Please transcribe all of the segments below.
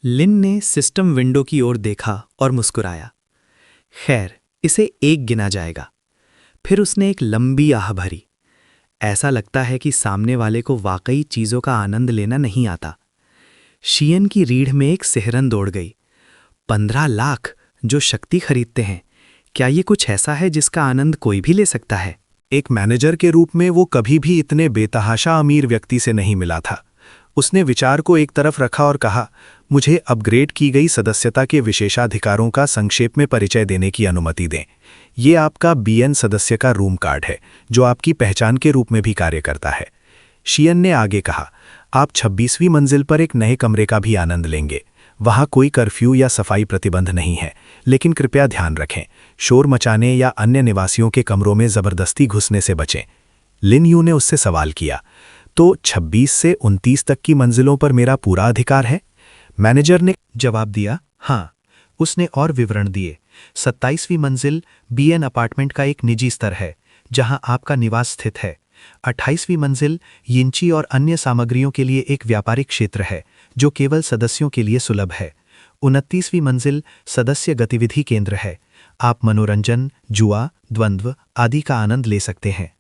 लिन ने system window की ओर देखा और मुस्कुराया। खैर, इसे एक गिना जाएगा। फिर उसने एक लंबी आह भरी। ऐसा लगता है कि सामने वाले को वाकई चीज़ों का आनंद लेना नहीं आता। शियन की रीढ़ में एक सिहरन दौड़ गई। 15 लाख जो शक्ति खरीदते हैं, क्या ये कुछ ऐसा है जिसका आनंद कोई भी ले सकता है? एक मैनेजर के रूप में वो कभी भी इतने बेतहाशा अमीर व्यक्ति से नहीं मिला था। उसने विचार को एक तरफ रखा और कहा, मुझे अपग्रेड की गई सदस्यता के विशेषाधिकारों का संक्षेप में परिचय देने की अनुमति दें। ये आपका बीएन सदस्य का रूम कार्ड है, जो आपकी पहचान के रूप में भी कार्य करता है। शियन ने आगे कहा, आप 26वीं मंजिल पर एक नए कमरे का भी आनंद लेंगे। वहाँ कोई कर्फ्यू या सफाई प्रतिबंध नहीं है, लेकिन कृपया ध्यान रखें, शोर मचाने या अन्य निवासियों के कमरों में जबरदस्ती घुसने से बचें। लिन यू ने उससे सवाल किया, तो 26 से 29 तक की मंजिलों पर मेरा पूरा अधिकार है? मैनेजर ने जवाब दिया, हाँ। उसने और विवरण दिए। 27वीं मंजिल बीएन अपार्टमेंट का एक निजी स्तर है, जहां आपका निवास स्थित है। 28वीं मंजिल यिंची और अन्य सामग्रियों के लिए एक व्यापारिक क्षेत्र है, जो केवल सदस्यों के लिए सुलभ है। 29वीं मंजिल सदस्य गतिविधि केंद्र है। आप मनोरंजन, जुआ, द्वंद्व आदि का आनंद ले सकते हैं।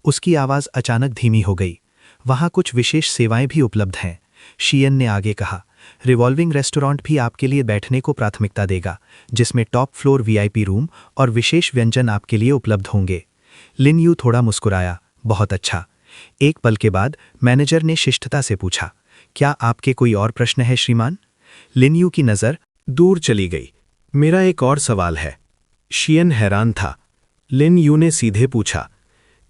उसकी आवाज़ अचानक धीमी हो गई। वहाँ कुछ विशेष सेवाएं भी उपलब्ध हैं। शियन ने आगे कहा, रिवॉल्विंग रेस्टोरेंट भी आपके लिए बैठने को प्राथमिकता देगा, जिसमें टॉप फ्लोर वीआईपी रूम और विशेष व्यंजन आपके लिए उपलब्ध होंगे। लिन यू थोड़ा मुस्कुराया, बहुत अच्छा। एक पल के बाद मैनेजर ने शिष्टता से पूछा, क्या आपके कोई और प्रश्न है श्रीमान? लिन यू की नज़र दूर चली गई। मेरा एक और सवाल है। शियन हैरान था। लिन यू ने सीधे पूछा,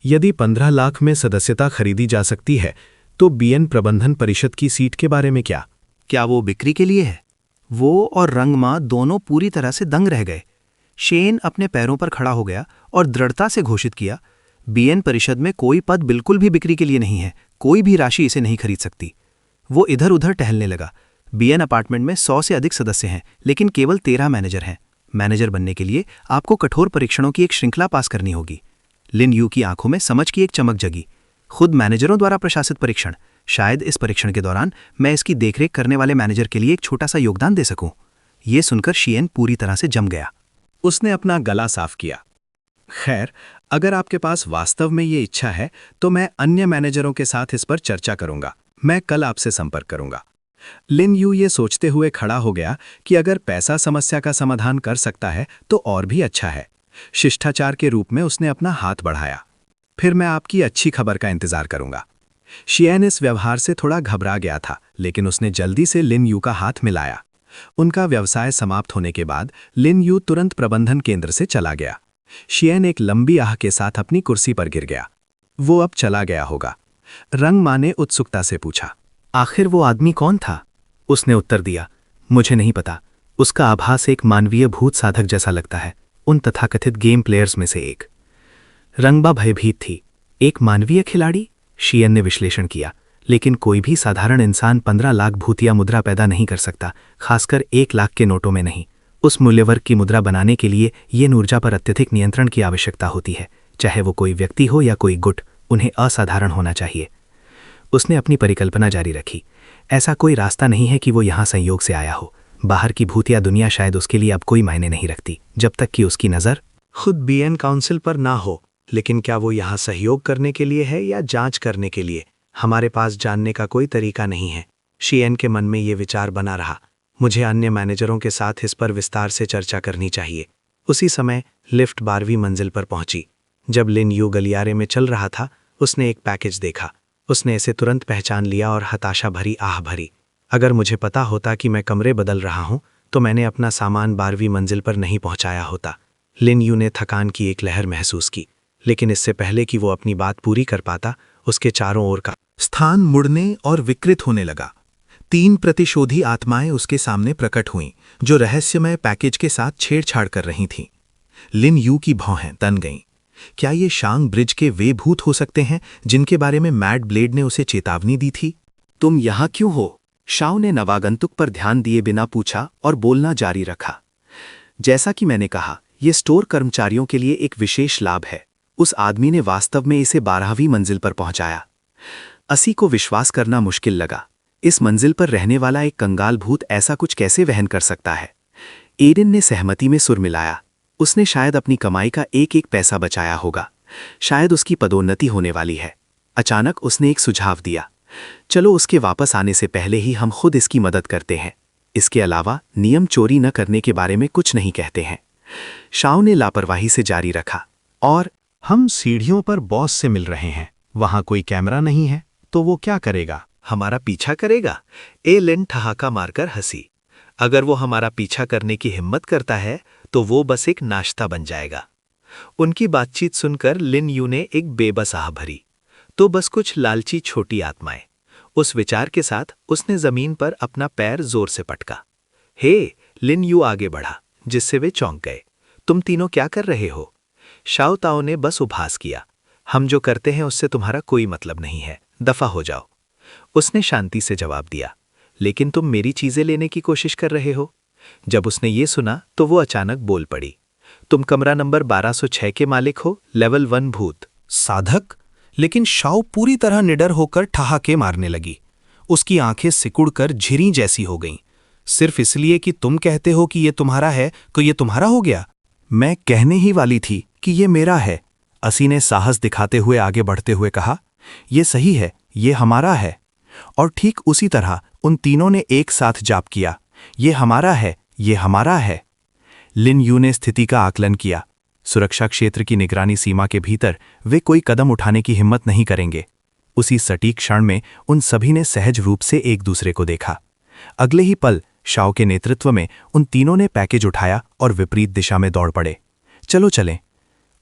यदि 15 लाख में सदस्यता खरीदी जा सकती है, तो बीएन प्रबंधन परिषद की सीट के बारे में क्या? क्या वो बिक्री के लिए है? वो और रंगमा दोनों पूरी तरह से दंग रह गए। शेन अपने पैरों पर खड़ा हो गया और दृढ़ता से घोषित किया, बीएन परिषद में कोई पद बिल्कुल भी बिक्री के लिए नहीं है। कोई भी राशि इसे नहीं खरीद सकती। वो इधर उधर टहलने लगा। बीएन अपार्टमेंट में 100 से अधिक सदस्य हैं, लेकिन केवल 13 मैनेजर हैं। मैनेजर बनने के लिए आपको कठोर परीक्षणों की एक श्रृंखला पास करनी होगी। लिन यू की आंखों में समझ की एक चमक जगी। खुद मैनेजरों द्वारा प्रशासित परीक्षण। शायद इस परीक्षण के दौरान मैं इसकी देखरेख करने वाले मैनेजर के लिए एक छोटा सा योगदान दे सकूं। यह सुनकर शियन पूरी तरह से जम गया। उसने अपना गला साफ किया। खैर, अगर आपके पास वास्तव में ये इच्छा है, तो मैं अन्य मैनेजरों के साथ इस पर चर्चा करूंगा। मैं कल आपसे संपर्क करूंगा। लिन यू ये सोचते हुए खड़ा हो गया कि अगर पैसा समस्या का समाधान कर सकता है तो और भी अच्छा है। शिष्टाचार के रूप में उसने अपना हाथ बढ़ाया। फिर मैं आपकी अच्छी खबर का इंतजार करूंगा। शियन इस व्यवहार से थोड़ा घबरा गया था, लेकिन उसने जल्दी से लिन यू का हाथ मिलाया। उनका व्यवसाय समाप्त होने के बाद लिन यू तुरंत प्रबंधन केंद्र से चला गया। शियन एक लंबी आह के साथ अपनी कुर्सी पर गिर गया। वो अब चला गया होगा। रंगमा ने उत्सुकता से पूछा, आखिर वो आदमी कौन था? उसने उत्तर दिया, मुझे नहीं पता। उसका आभास एक मानवीय भूत साधक जैसा लगता है, उन तथाकथित गेम प्लेयर्स में से एक। रंगबा भयभीत थी। एक मानवीय खिलाड़ी? शियन ने विश्लेषण किया, लेकिन कोई भी साधारण इंसान 15 लाख भूतिया मुद्रा पैदा नहीं कर सकता, खासकर 1 लाख के नोटों में नहीं। उस मूल्यवर्ग की मुद्रा बनाने के लिए ये ऊर्जा पर अत्यधिक नियंत्रण की आवश्यकता होती है। चाहे वो कोई व्यक्ति हो या कोई गुट, उन्हें असाधारण होना चाहिए। उसने अपनी परिकल्पना जारी रखी। ऐसा कोई रास्ता नहीं है कि वो यहाँ संयोग से आया हो। बाहर की भूतिया दुनिया शायद उसके लिए अब कोई मायने नहीं रखती, जब तक कि उसकी नज़र खुद बीएन काउंसिल पर ना हो। लेकिन क्या वो यहाँ सहयोग करने के लिए है या जांच करने के लिए, हमारे पास जानने का कोई तरीका नहीं है। शियन के मन में ये विचार बना रहा, मुझे अन्य मैनेजरों के साथ इस पर विस्तार से चर्चा करनी चाहिए। उसी समय लिफ्ट 12वीं मंजिल पर पहुंची। जब लिन यू गलियारे में चल रहा था, उसने एक पैकेज देखा। उसने इसे तुरंत पहचान लिया और हताशा भरी आह भरी। अगर मुझे पता होता कि मैं कमरे बदल रहा हूं, तो मैंने अपना सामान 12वीं मंजिल पर नहीं पहुंचाया होता। लिन यू ने थकान की एक लहर महसूस की, लेकिन इससे पहले कि वो अपनी बात पूरी कर पाता, उसके चारों ओर का स्थान मुड़ने और विकृत होने लगा। 3 प्रतिशोधी आत्माएं उसके सामने प्रकट हुईं, जो रहस्यमय पैकेज के साथ छेड़छाड़ कर रही थीं। लिन यू की भौहें तन गईं। क्या ये शांग ब्रिज के वे भूत हो सकते हैं जिनके बारे में मैड ब्लेड ने उसे चेतावनी दी थी? तुम यहाँ क्यों हो? शाओ ने नवागंतुक पर ध्यान दिए बिना पूछा और बोलना जारी रखा। जैसा कि मैंने कहा, यह स्टोर कर्मचारियों के लिए एक विशेष लाभ है। उस आदमी ने वास्तव में इसे 12वीं मंजिल पर पहुंचाया। असी को विश्वास करना मुश्किल लगा। इस मंजिल पर रहने वाला एक कंगाल भूत ऐसा कुछ कैसे वहन कर सकता है? एरिन ने सहमति में सुर मिलाया। उसने शायद अपनी कमाई का एक एक पैसा बचाया होगा। शायद उसकी पदोन्नति होने वाली है। अचानक उसने एक सुझाव दिया, चलो उसके वापस आने से पहले ही हम खुद इसकी मदद करते हैं। इसके अलावा नियम चोरी न करने के बारे में कुछ नहीं कहते हैं। शाओ ने लापरवाही से जारी रखा, और हम सीढ़ियों पर बॉस से मिल रहे हैं। वहां कोई कैमरा नहीं है, तो वो क्या करेगा? हमारा पीछा करेगा? एलिन ठहाका मारकर हंसी। अगर वो हमारा पीछा करने की हिम्मत करता है तो वो बस एक नाश्ता बन जाएगा। उनकी बातचीत सुनकर लिन यू ने एक बेबस आह भरी। तो बस कुछ लालची छोटी आत्माएं। उस विचार के साथ उसने जमीन पर अपना पैर जोर से पटका। हे, लिन यू आगे बढ़ा, जिससे वे चौंक गए। तुम तीनों क्या कर रहे हो? शाओ ताओ ने बस उपहास किया। हम जो करते हैं उससे तुम्हारा कोई मतलब नहीं है, दफा हो जाओ। उसने शांति से जवाब दिया। लेकिन तुम मेरी चीजें लेने की कोशिश कर रहे हो। जब उसने ये सुना तो वो अचानक बोल पड़ी। तुम कमरा नंबर 1206 के मालिक हो, लेवल 1 भूत। साधक? लेकिन शाओ पूरी तरह निडर होकर ठहाके मारने लगी। उसकी आंखें सिकुड़कर झिरी जैसी हो गईं। सिर्फ इसलिए कि तुम कहते हो कि ये तुम्हारा है, तो ये तुम्हारा हो गया? मैं कहने ही वाली थी कि ये मेरा है, असी ने साहस दिखाते हुए आगे बढ़ते हुए कहा। ये सही है, ये हमारा है। और ठीक उसी तरह उन तीनों ने एक साथ जाप किया, ये हमारा है, ये हमारा है। लिन यू ने स्थिति का आकलन किया। सुरक्षा क्षेत्र की निगरानी सीमा के भीतर वे कोई कदम उठाने की हिम्मत नहीं करेंगे। उसी सटीक क्षण में उन सभी ने सहज रूप से एक दूसरे को देखा। अगले ही पल शाओ के नेतृत्व में उन तीनों ने पैकेज उठाया और विपरीत दिशा में दौड़ पड़े। चलो चलें।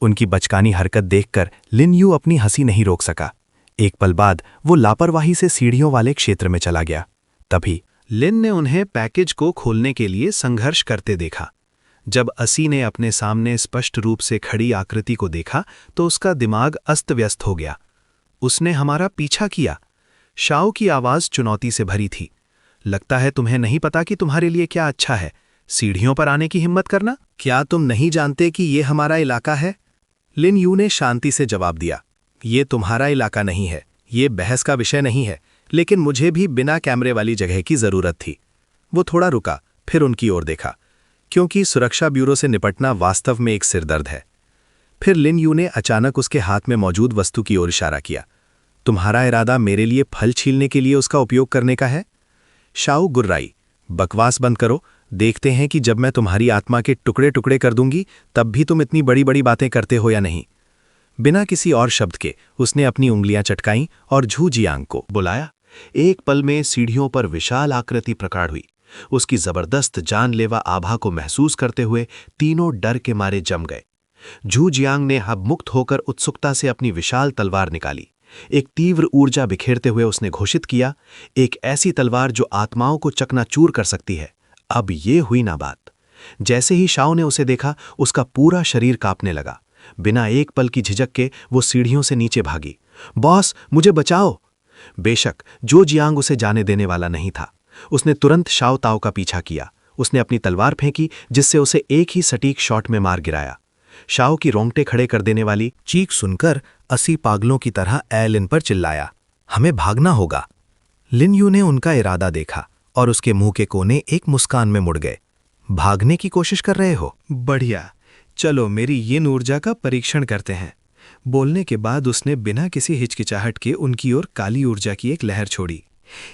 उनकी बचकानी हरकत देखकर लिन यू अपनी हंसी नहीं रोक सका। एक पल बाद वो लापरवाही से सीढ़ियों वाले क्षेत्र में चला गया। तभी लिन ने उन्हें पैकेज को खोलने के लिए संघर्ष करते देखा। जब असी ने अपने सामने स्पष्ट रूप से खड़ी आकृति को देखा तो उसका दिमाग अस्त व्यस्त हो गया। उसने हमारा पीछा किया। शाओ की आवाज चुनौती से भरी थी। लगता है तुम्हें नहीं पता कि तुम्हारे लिए क्या अच्छा है, सीढ़ियों पर आने की हिम्मत करना? क्या तुम नहीं जानते कि ये हमारा इलाका है? लिन यू ने शांति से जवाब दिया। ये तुम्हारा इलाका नहीं है, ये बहस का विषय नहीं है, लेकिन मुझे भी बिना कैमरे वाली जगह की जरूरत थी। वो थोड़ा रुका, फिर उनकी ओर देखा, क्योंकि सुरक्षा ब्यूरो से निपटना वास्तव में एक सिरदर्द है। फिर लिन यू ने अचानक उसके हाथ में मौजूद वस्तु की ओर इशारा किया। तुम्हारा इरादा मेरे लिए फल छीलने के लिए उसका उपयोग करने का है? शाओ गुर्राई। बकवास बंद करो। देखते हैं कि जब मैं तुम्हारी आत्मा के टुकड़े टुकड़े कर दूंगी तब भी तुम इतनी बड़ी बड़ी बातें करते हो या नहीं। बिना किसी और शब्द के उसने अपनी उंगलियां चटकाईं और झू जियांग को बुलाया। एक पल में सीढ़ियों पर विशाल आकृति प्रकट हुई। उसकी जबरदस्त जानलेवा आभा को महसूस करते हुए तीनों डर के मारे जम गए। झू जियांग ने अब मुक्त होकर उत्सुकता से अपनी विशाल तलवार निकाली। एक तीव्र ऊर्जा बिखेरते हुए उसने घोषित किया, एक ऐसी तलवार जो आत्माओं को चकनाचूर कर सकती है। अब ये हुई ना बात। जैसे ही शाओ ने उसे देखा, उसका पूरा शरीर कांपने लगा। बिना एक पल की झिझक के वो सीढ़ियों से नीचे भागी। बॉस, मुझे बचाओ! बेशक जो जियांग उसे जाने देने वाला नहीं था। उसने तुरंत शाओ ताओ का पीछा किया। उसने अपनी तलवार फेंकी, जिससे उसे एक ही सटीक शॉट में मार गिराया। शाओ की रोंगटे खड़े कर देने वाली चीख सुनकर असी पागलों की तरह एलिन पर चिल्लाया, हमें भागना होगा। लिन यू ने उनका इरादा देखा और उसके मुंह के कोने एक मुस्कान में मुड़ गए। भागने की कोशिश कर रहे हो? बढ़िया, चलो मेरी यिन ऊर्जा का परीक्षण करते हैं। बोलने के बाद उसने बिना किसी हिचकिचाहट के उनकी ओर काली ऊर्जा की एक लहर छोड़ी।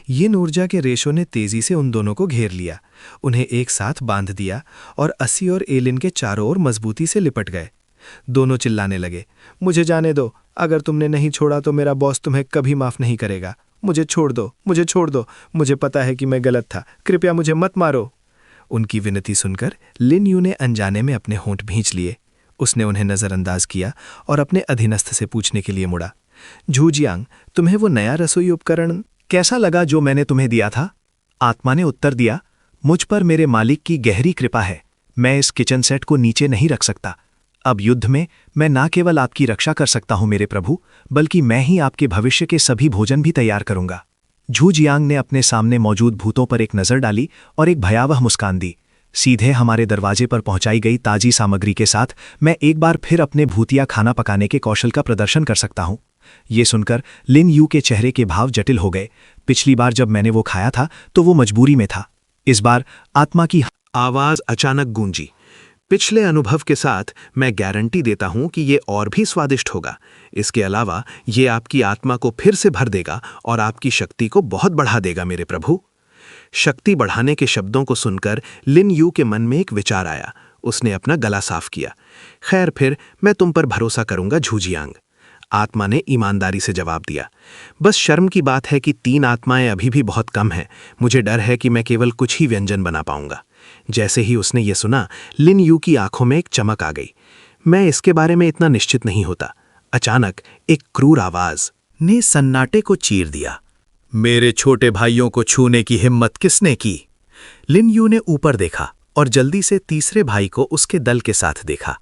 यिन ऊर्जा के रेशों ने तेजी से उन दोनों को घेर लिया, उन्हें एक साथ बांध दिया और असी और एलिन के चारों ओर मजबूती से लिपट गए। दोनों चिल्लाने लगे, मुझे जाने दो, अगर तुमने नहीं छोड़ा तो मेरा बॉस तुम्हें कभी माफ नहीं करेगा। मुझे छोड़ दो, मुझे छोड़ दो, मुझे पता है कि मैं गलत था, कृपया मुझे मत मारो। उनकी विनती सुनकर लिन यू ने अनजाने में अपने होंठ भींच लिए। उसने उन्हें नजरअंदाज किया और अपने अधीनस्थ से पूछने के लिए मुड़ा, झू जियांग, तुम्हें वो नया रसोई उपकरण कैसा लगा जो मैंने तुम्हें दिया था? आत्मा ने उत्तर दिया, मुझ पर मेरे मालिक की गहरी कृपा है, मैं इस किचन सेट को नीचे नहीं रख सकता। अब युद्ध में मैं ना केवल आपकी रक्षा कर सकता हूं मेरे प्रभु, बल्कि मैं ही आपके भविष्य के सभी भोजन भी तैयार करूंगा। झू जियांग ने अपने सामने मौजूद भूतों पर एक नजर डाली और एक भयावह मुस्कान दी। सीधे हमारे दरवाजे पर पहुंचाई गई ताजी सामग्री के साथ मैं एक बार फिर अपने भूतिया खाना पकाने के कौशल का प्रदर्शन कर सकता हूं। ये सुनकर लिन यू के चेहरे के भाव जटिल हो गए। पिछली बार जब मैंने वो खाया था तो वो मजबूरी में था, इस बार आत्मा की आवाज अचानक गूंजी। पिछले अनुभव के साथ मैं गारंटी देता हूं कि ये और भी स्वादिष्ट होगा। इसके अलावा ये आपकी आत्मा को फिर से भर देगा और आपकी शक्ति को बहुत बढ़ा देगा मेरे प्रभु। शक्ति बढ़ाने के शब्दों को सुनकर लिन यू के मन में एक विचार आया। उसने अपना गला साफ किया। खैर, फिर मैं तुम पर भरोसा करूंगा झूजियांग। आत्मा ने ईमानदारी से जवाब दिया। बस शर्म की बात है कि 3 आत्माएं अभी भी बहुत कम हैं। मुझे डर है कि मैं केवल कुछ ही व्यंजन बना पाऊंगा। जैसे ही उसने ये सुना, लिन यू की आंखों में एक चमक आ गई। मैं इसके बारे में इतना निश्चित नहीं होता। अचानक एक क्रूर आवाज ने सन्नाटे को चीर दिया। मेरे छोटे भाइयों को छूने की हिम्मत किसने की? लिन यू ने ऊपर देखा और जल्दी से तीसरे भाई को उसके दल के साथ देखा।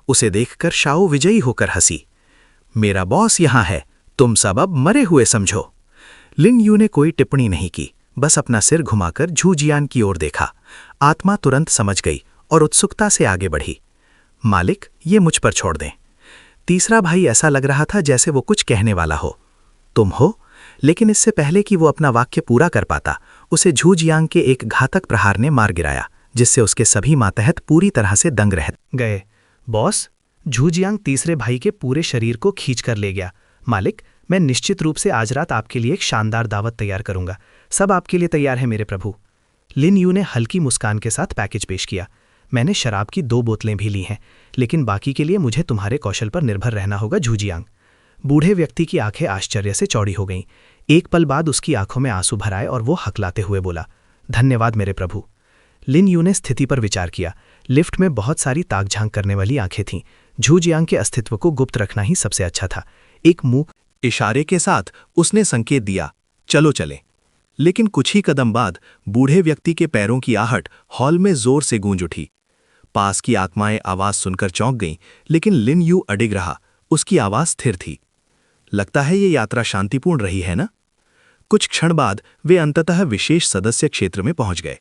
उसे देखकर शाओ विजयी होकर हंसी। मेरा बॉस यहां है, तुम सब अब मरे हुए समझो। लिन यू ने कोई टिप्पणी नहीं की, बस अपना सिर घुमाकर झूजियान की ओर देखा। आत्मा तुरंत समझ गई और उत्सुकता से आगे बढ़ी। मालिक, ये मुझ पर छोड़ दें। तीसरा भाई ऐसा लग रहा था जैसे वो कुछ कहने वाला हो। तुम हो? लेकिन इससे पहले कि वो अपना वाक्य पूरा कर पाता, उसे झूजियांग के एक घातक प्रहार ने मार गिराया, जिससे उसके सभी मातहत पूरी तरह से दंग रह गए। बॉस, झूजियांग तीसरे भाई के पूरे शरीर को खींच कर ले गया। मालिक, मैं निश्चित रूप से आज रात आपके लिए एक शानदार दावत तैयार करूंगा। सब आपके लिए तैयार है मेरे प्रभु। लिन यू ने हल्की मुस्कान के साथ पैकेज पेश किया। मैंने शराब की 2 बोतलें भी ली हैं, लेकिन बाकी के लिए मुझे तुम्हारे कौशल पर निर्भर रहना होगा झूजियांग। बूढ़े व्यक्ति की आंखें आश्चर्य से चौड़ी हो गईं। एक पल बाद उसकी आंखों में आंसू भर आए और वो हकलाते हुए बोला, धन्यवाद मेरे प्रभु। लिन यू ने स्थिति पर विचार किया। लिफ्ट में बहुत सारी ताक-झांक करने वाली आंखें थीं। झूजियांग के अस्तित्व को गुप्त रखना ही सबसे अच्छा था। एक मुंह इशारे के साथ उसने संकेत दिया, चलो चले। लेकिन कुछ ही कदम बाद बूढ़े व्यक्ति के पैरों की आहट हॉल में जोर से गूंज उठी। पास की आत्माएं आवाज सुनकर चौंक गईं, लेकिन लिन यू अडिग रहा। उसकी आवाज स्थिर थी। लगता है ये यात्रा शांतिपूर्ण रही है ना? कुछ क्षण बाद वे अंततः विशेष सदस्य क्षेत्र में पहुंच गए।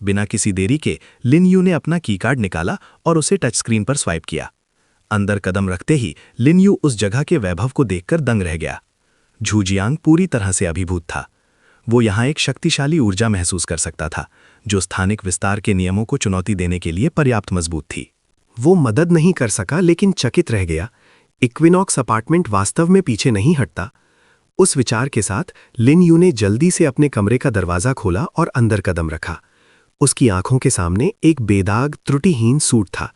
बिना किसी देरी के लिन यू ने अपना कीकार्ड निकाला और उसे टच स्क्रीन पर स्वाइप किया। अंदर कदम रखते ही लिन यू उस जगह के वैभव को देखकर दंग रह गया। झूजियांग पूरी तरह से अभिभूत था। वो यहाँ एक शक्तिशाली ऊर्जा महसूस कर सकता था, जो स्थानिक विस्तार के नियमों को चुनौती देने के लिए पर्याप्त मजबूत थी। वो मदद नहीं कर सका, लेकिन चकित रह गया। इक्विनॉक्स अपार्टमेंट वास्तव में पीछे नहीं हटता। उस विचार के साथ लिन यू ने जल्दी से अपने कमरे का दरवाजा खोला और अंदर कदम रखा। उसकी आंखों के सामने एक बेदाग, त्रुटिहीन सूट था।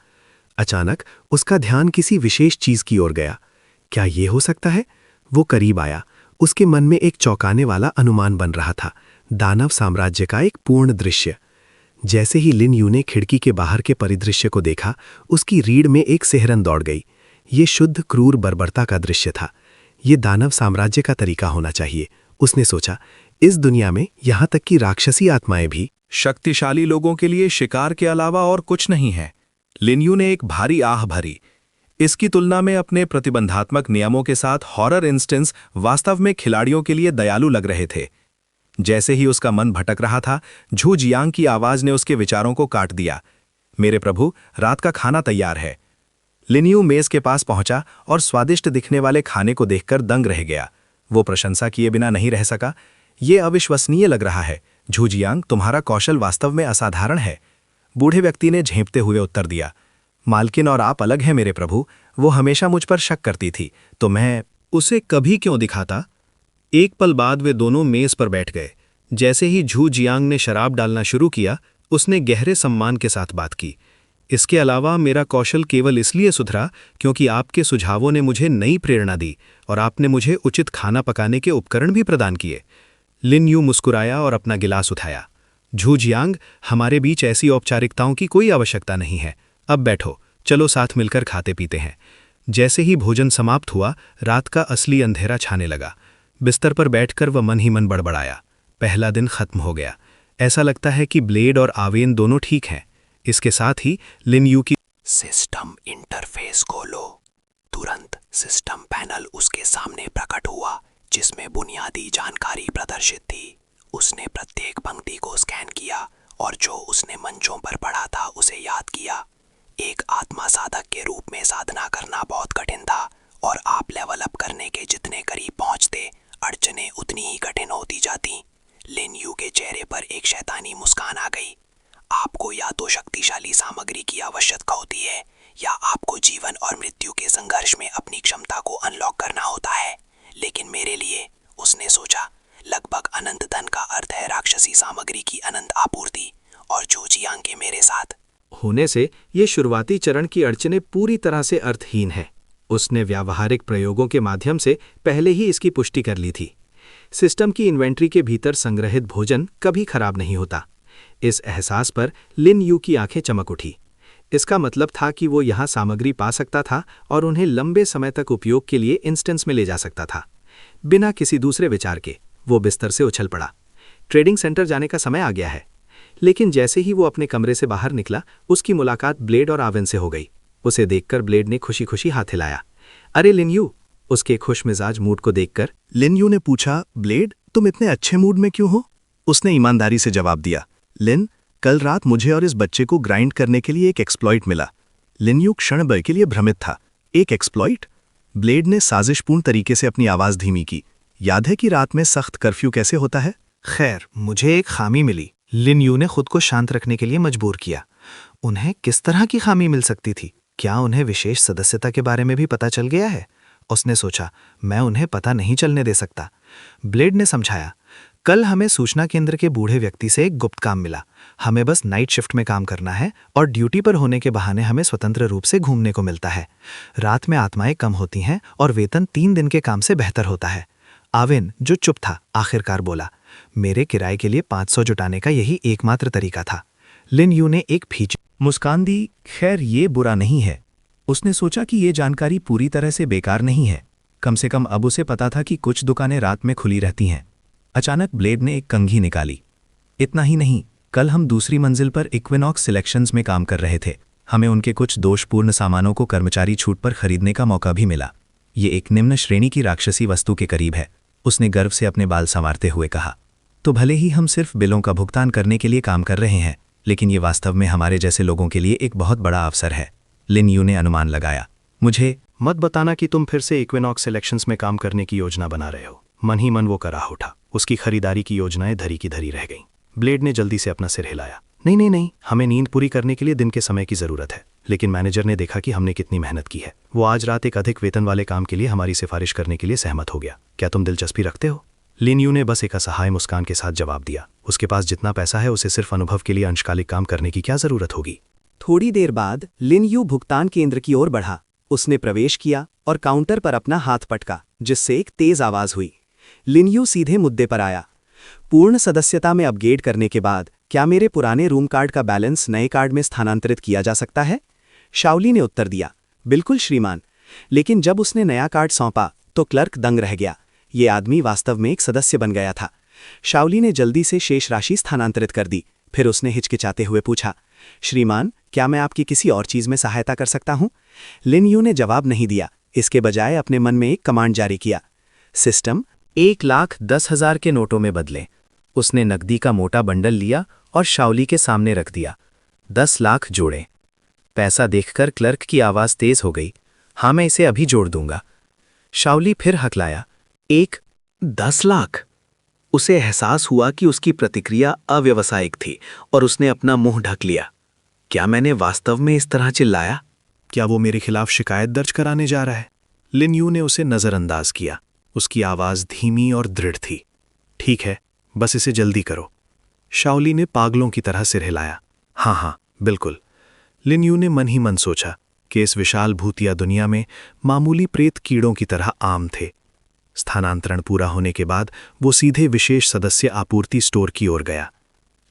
अचानक उसका ध्यान किसी विशेष चीज की ओर गया। क्या ये हो सकता है? वो करीब आया। उसके मन में एक चौंकाने वाला अनुमान बन रहा था, दानव साम्राज्य का एक पूर्ण दृश्य। जैसे ही लिन यू ने खिड़की के बाहर के परिदृश्य को देखा, उसकी रीढ़ में एक सिहरन दौड़ गई। ये शुद्ध क्रूर बर्बरता का दृश्य था। ये दानव साम्राज्य का तरीका होना चाहिए, उसने सोचा। इस दुनिया में यहाँ तक कि राक्षसी आत्माएं भी शक्तिशाली लोगों के लिए शिकार के अलावा और कुछ नहीं है। लिन यू ने एक भारी आह भरी। इसकी तुलना में अपने प्रतिबंधात्मक नियमों के साथ हॉरर इंस्टेंस वास्तव में खिलाड़ियों के लिए दयालु लग रहे थे। जैसे ही उसका मन भटक रहा था, झूजियांग की आवाज ने उसके विचारों को काट दिया। मेरे प्रभु, रात का खाना तैयार है। लिन यू मेज के पास पहुंचा और स्वादिष्ट दिखने वाले खाने को देखकर दंग रह गया। वो प्रशंसा किए बिना नहीं रह सका। ये अविश्वसनीय लग रहा है। झूजियांग, तुम्हारा कौशल वास्तव में असाधारण है। बूढ़े व्यक्ति ने झेंपते हुए उत्तर दिया। मालकिन और आप अलग हैं मेरे प्रभु। वो हमेशा मुझ पर शक करती थी, तो मैं उसे कभी क्यों दिखाता। एक पल बाद वे दोनों मेज पर बैठ गए। जैसे ही झूजियांग ने शराब डालना शुरू किया, उसने गहरे सम्मान के साथ बात की। इसके अलावा मेरा कौशल केवल इसलिए सुधरा क्योंकि आपके सुझावों ने मुझे नई प्रेरणा दी और आपने मुझे उचित खाना पकाने के उपकरण भी प्रदान किए। लिन यू मुस्कुराया और अपना गिलास उठाया। झूजियांग, हमारे बीच ऐसी औपचारिकताओं की कोई आवश्यकता नहीं है। अब बैठो, चलो साथ मिलकर खाते पीते हैं। जैसे ही भोजन समाप्त हुआ, रात का असली अंधेरा छाने लगा। बिस्तर पर बैठकर वह मन ही मन बड़बड़ाया। पहला दिन खत्म हो गया। ऐसा लगता है कि ब्लेड और आवेन दोनों ठीक हैं। इसके साथ ही लिन यू की सिस्टम इंटरफेस खोलो। तुरंत सिस्टम पैनल उसके सामने प्रकट हुआ, जिसमें बुनियादी जानकारी प्रदर्शित थी। उसने प्रत्येक पंक्ति को स्कैन किया और जो उसने मंचों पर पढ़ा था उसे याद किया। एक आत्मा साधक के रूप में साधना करना बहुत कठिन था और आप लेवल अप करने के जितने करीब पहुंचते, अड़चनें उतनी ही कठिन होती जाती। लिन यू के चेहरे पर एक शैतानी मुस्कान आ गई। आपको या तो शक्तिशाली सामग्री की आवश्यकता होती है या आपको जीवन और मृत्यु के संघर्ष में अपनी क्षमता को अनलॉक करना होता है। लेकिन मेरे लिए, उसने सोचा, लगभग अनंत धन का अर्थ है राक्षसी सामग्री की अनंत आपूर्ति, और जो जियांग के मेरे साथ होने से ये शुरुआती चरण की अड़चनें पूरी तरह से अर्थहीन है। उसने व्यावहारिक प्रयोगों के माध्यम से पहले ही इसकी पुष्टि कर ली थी। सिस्टम की इन्वेंट्री के भीतर संग्रहित भोजन कभी खराब नहीं होता। इस एहसास पर लिन यू की आंखें चमक उठी। इसका मतलब था कि वो यहाँ सामग्री पा सकता था और उन्हें लंबे समय तक उपयोग के लिए इंस्टेंस में ले जा सकता था। बिना किसी दूसरे विचार के वो बिस्तर से उछल पड़ा। ट्रेडिंग सेंटर जाने का समय आ गया है। लेकिन जैसे ही वो अपने कमरे से बाहर निकला, उसकी मुलाकात ब्लेड और आवेन से हो गई। उसे देखकर ब्लेड ने खुशी खुशी हाथ हिलाया। अरे लिन यू, उसके खुशमिजाज मूड को देखकर लिन यू ने पूछा, ब्लेड, तुम इतने अच्छे मूड में क्यों हो? उसने ईमानदारी से जवाब दिया, लिन, कल रात मुझे और इस बच्चे को ग्राइंड करने के लिए एक एक्सप्लॉइट मिला। लिन यू क्षण भर के लिए भ्रमित था। एक एक्सप्लॉइट? ब्लेड ने साजिशपूर्ण तरीके से अपनी आवाज धीमी की। याद है कि रात में सख्त कर्फ्यू कैसे होता है? खैर, मुझे एक खामी मिली। लिन यू ने खुद को शांत रखने के लिए मजबूर किया। उन्हें किस तरह की खामी मिल सकती थी? क्या उन्हें विशेष सदस्यता के बारे में भी पता चल गया है? उसने सोचा, मैं उन्हें पता नहीं चलने दे सकता। ब्लेड ने समझाया, कल हमें सूचना केंद्र के बूढ़े व्यक्ति से एक गुप्त काम मिला। हमें बस नाइट शिफ्ट में काम करना है और ड्यूटी पर होने के बहाने हमें स्वतंत्र रूप से घूमने को मिलता है। रात में आत्माएं कम होती हैं और वेतन 3 दिन के काम से बेहतर होता है। आवेन, जो चुप था, आखिरकार बोला, मेरे किराए के लिए 500 जुटाने का यही एकमात्र तरीका था। लिन यू ने एक फीच मुस्कान दी। खैर, ये बुरा नहीं है। उसने सोचा कि ये जानकारी पूरी तरह से बेकार नहीं है। कम से कम अब उसे पता था कि कुछ दुकानें रात में खुली रहती हैं। अचानक ब्लेड ने एक कंघी निकाली। इतना ही नहीं, कल हम दूसरी मंजिल पर इक्विनॉक्स सिलेक्शंस में काम कर रहे थे। हमें उनके कुछ दोषपूर्ण सामानों को कर्मचारी छूट पर खरीदने का मौका भी मिला। ये एक निम्न श्रेणी की राक्षसी वस्तु के करीब है, उसने गर्व से अपने बाल संवारते हुए कहा। तो भले ही हम सिर्फ बिलों का भुगतान करने के लिए काम कर रहे हैं, लेकिन ये वास्तव में हमारे जैसे लोगों के लिए एक बहुत बड़ा अवसर है। लिन यू ने अनुमान लगाया। मुझे मत बताना कि तुम फिर से इक्विनॉक्स सिलेक्शंस में काम करने की योजना बना रहे हो। मन ही मन वो कराह उठा। उसकी खरीदारी की योजनाएं धरी की धरी रह गईं। ब्लेड ने जल्दी से अपना सिर हिलाया। नहीं, हमें नींद पूरी करने के लिए दिन के समय की जरूरत है। लेकिन मैनेजर ने देखा कि हमने कितनी मेहनत की है। वो आज रात एक अधिक वेतन वाले काम के लिए हमारी सिफारिश करने के लिए सहमत हो गया। क्या तुम दिलचस्पी रखते हो? लिन यू ने बस एक असहाय मुस्कान के साथ जवाब दिया। उसके पास जितना पैसा है, उसे सिर्फ अनुभव के लिए अंशकालिक काम करने की क्या जरूरत होगी? थोड़ी देर बाद लिन यू भुगतान केंद्र की ओर बढ़ा। उसने प्रवेश किया और काउंटर पर अपना हाथ पटका, जिससे एक तेज आवाज हुई। लिन यू सीधे मुद्दे पर आया। पूर्ण सदस्यता में अपग्रेड करने के बाद क्या मेरे पुराने रूम कार्ड का बैलेंस नए कार्ड में स्थानांतरित किया जा सकता है? शाओली ने उत्तर दिया, बिल्कुल श्रीमान। लेकिन जब उसने नया कार्ड सौंपा तो क्लर्क दंग रह गया। ये आदमी वास्तव में एक सदस्य बन गया था। शाओली ने जल्दी से शेष राशि स्थानांतरित कर दी। फिर उसने हिचकिचाते हुए पूछा, श्रीमान, क्या मैं आपकी किसी और चीज में सहायता कर सकता हूं? लिन यू ने जवाब नहीं दिया। इसके बजाय अपने मन में एक कमांड जारी किया, सिस्टम 1,10,000 के नोटों में बदलें। उसने नकदी का मोटा बंडल लिया और शाओली के सामने रख दिया। 10 लाख जोड़ें। पैसा देखकर क्लर्क की आवाज तेज हो गई। हाँ, मैं इसे अभी जोड़ दूंगा। शाओली फिर हकलाया, 10 लाख। उसे एहसास हुआ कि उसकी प्रतिक्रिया अव्यावसायिक थी और उसने अपना मुंह ढक लिया। क्या मैंने वास्तव में इस तरह चिल्लाया? क्या वो मेरे खिलाफ शिकायत दर्ज कराने जा रहा है? लिन यू ने उसे नजरअंदाज किया। उसकी आवाज धीमी और दृढ़ थी। ठीक है, बस इसे जल्दी करो। शाओली ने पागलों की तरह सिर हिलाया। हाँ, बिल्कुल। लिन यू ने मन ही मन सोचा कि इस विशाल भूतिया दुनिया में मामूली प्रेत कीड़ों की तरह आम थे। स्थानांतरण पूरा होने के बाद वो सीधे विशेष सदस्य आपूर्ति स्टोर की ओर गया।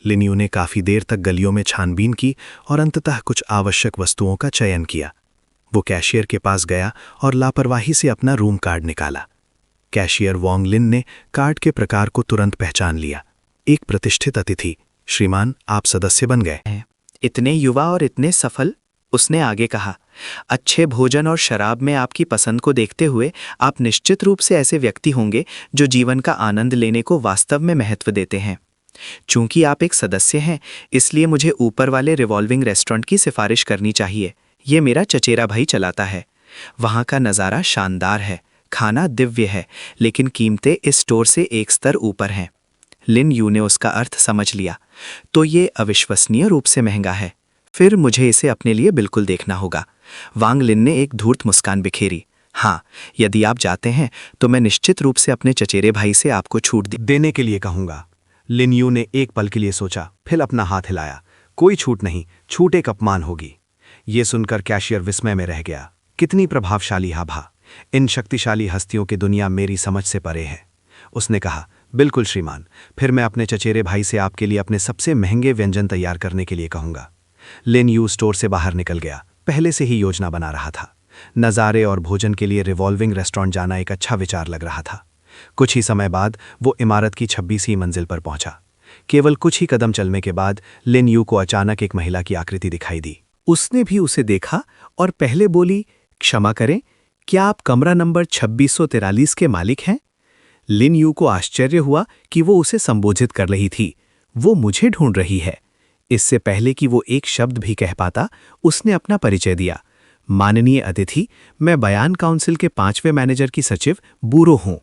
लिन यू ने काफी देर तक गलियों में छानबीन की और अंततः कुछ आवश्यक वस्तुओं का चयन किया। वो कैशियर के पास गया और लापरवाही से अपना रूम कार्ड निकाला। कैशियर वोंग लिन ने कार्ड के प्रकार को तुरंत पहचान लिया। एक प्रतिष्ठित अतिथि। श्रीमान, आप सदस्य बन गए। इतने युवा और इतने सफल, उसने आगे कहा। अच्छे भोजन और शराब में आपकी पसंद को देखते हुए आप निश्चित रूप से ऐसे व्यक्ति होंगे जो जीवन का आनंद लेने को वास्तव में महत्व देते हैं। चूंकि आप एक सदस्य हैं, इसलिए मुझे ऊपर वाले रिवॉल्विंग रेस्टोरेंट की सिफारिश करनी चाहिए। ये मेरा चचेरा भाई चलाता है। वहाँ का नज़ारा शानदार है, खाना दिव्य है, लेकिन कीमतें इस स्टोर से एक स्तर ऊपर हैं। लिन यू ने उसका अर्थ समझ लिया। तो ये अविश्वसनीय रूप से महंगा है, फिर मुझे इसे अपने लिए बिल्कुल देखना होगा। वांग लिन ने एक धूर्त मुस्कान बिखेरी। हाँ, यदि आप जाते हैं तो मैं निश्चित रूप से अपने चचेरे भाई से आपको छूट देने के लिए कहूंगा। लिन यू ने एक पल के लिए सोचा, फिर अपना हाथ हिलाया। कोई छूट नहीं, छूट एक अपमान होगी। ये सुनकर कैशियर विस्मय में रह गया। कितनी प्रभावशाली आभा! इन शक्तिशाली हस्तियों की दुनिया मेरी समझ से परे है। उसने कहा, बिल्कुल श्रीमान, फिर मैं अपने चचेरे भाई से आपके लिए अपने सबसे महंगे व्यंजन तैयार करने के लिए कहूंगा। लिन यू स्टोर से बाहर निकल गया। पहले से ही योजना बना रहा था। नज़ारे और भोजन के लिए रिवॉल्विंग रेस्टोरेंट जाना एक अच्छा विचार लग रहा था। कुछ ही समय बाद वो इमारत की 26वीं मंजिल पर पहुंचा। केवल कुछ ही कदम चलने के बाद लिन यू को अचानक एक महिला की आकृति दिखाई दी। उसने भी उसे देखा और पहले बोली, क्षमा करें, क्या आप कमरा नंबर 2643 के मालिक हैं? लिन यू को आश्चर्य हुआ कि वो उसे संबोधित कर रही थी। वो मुझे ढूंढ रही है। इससे पहले कि वो एक शब्द भी कह पाता, उसने अपना परिचय दिया। माननीय अतिथि, मैं बयान काउंसिल के 5वें मैनेजर की सचिव बूरो हूं।